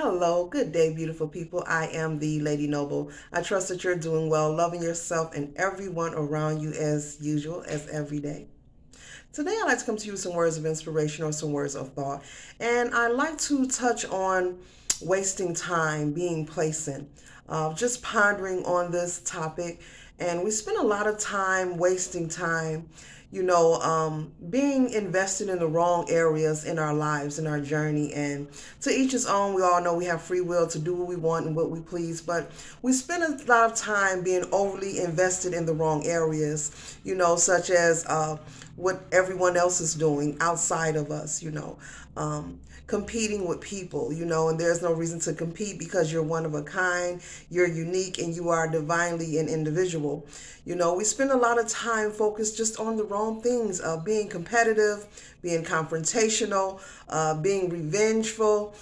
Hello, good day, beautiful people. I am the Lady Noble. I trust that you're doing well, loving yourself and everyone around you as usual, as every day. Today, I'd like to come to you with some words of inspiration or some words of thought. And I'd like to touch on wasting time, being placent, just pondering on this topic. And we spend a lot of time wasting time, being invested in the wrong areas in our lives, in our journey. And to each his own, we all know we have free will to do what we want and what we please. But we spend a lot of time being overly invested in the wrong areas, such as what everyone else is doing outside of us, competing with people, and there's no reason to compete because you're one of a kind, you're unique, and you are divinely an individual. We spend a lot of time focused just on the wrong things, being competitive, being confrontational, being revengeful,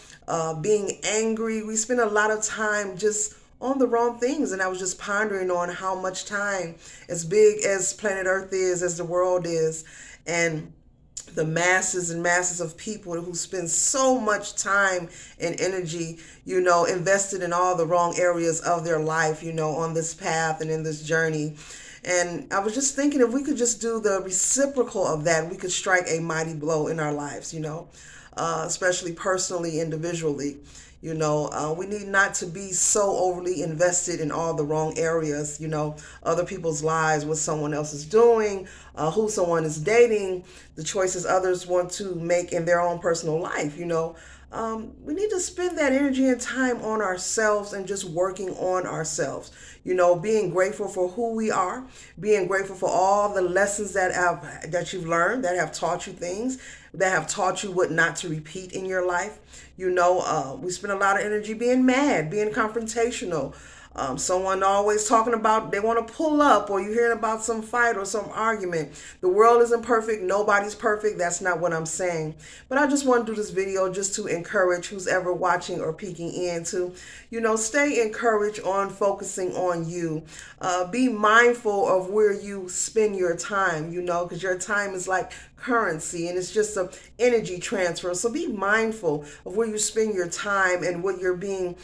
being angry. We spend a lot of time just on the wrong things. And I was just pondering on how much time, as big as planet Earth is, as the world is, and the masses and masses of people who spend so much time and energy, invested in all the wrong areas of their life, on this path and in this journey. And I was just thinking if we could just do the reciprocal of that, we could strike a mighty blow in our lives, especially personally, individually. We need not to be so overly invested in all the wrong areas, other people's lives, what someone else is doing, who someone is dating, the choices others want to make in their own personal life, we need to spend that energy and time on ourselves and just working on ourselves. Being grateful for who we are, being grateful for all the lessons that you've learned, that have taught you things, that have taught you what not to repeat in your life. We spend a lot of energy being mad, being confrontational. Someone always talking about they want to pull up, or you're hearing about some fight or some argument. The world isn't perfect. Nobody's perfect. That's not what I'm saying. But I just want to do this video just to encourage who's ever watching or peeking in to, stay encouraged on focusing on you. Be mindful of where you spend your time, because your time is like currency and it's just an energy transfer. So be mindful of where you spend your time and what you're being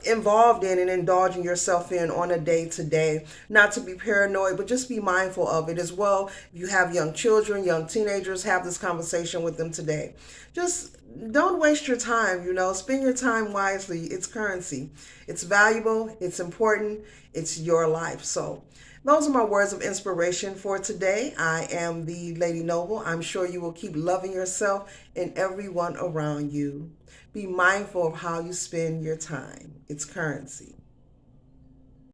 involved in and indulging yourself in on a day to day. Not to be paranoid, but just be mindful of it as well. If you have young children, young teenagers, have this conversation with them today. Just don't waste your time, spend your time wisely. It's currency. It's valuable, it's important, it's your life. So those are my words of inspiration for today. I am the Lady Noble. I'm sure you will keep loving yourself and everyone around you. Be mindful of how you spend your time. It's currency.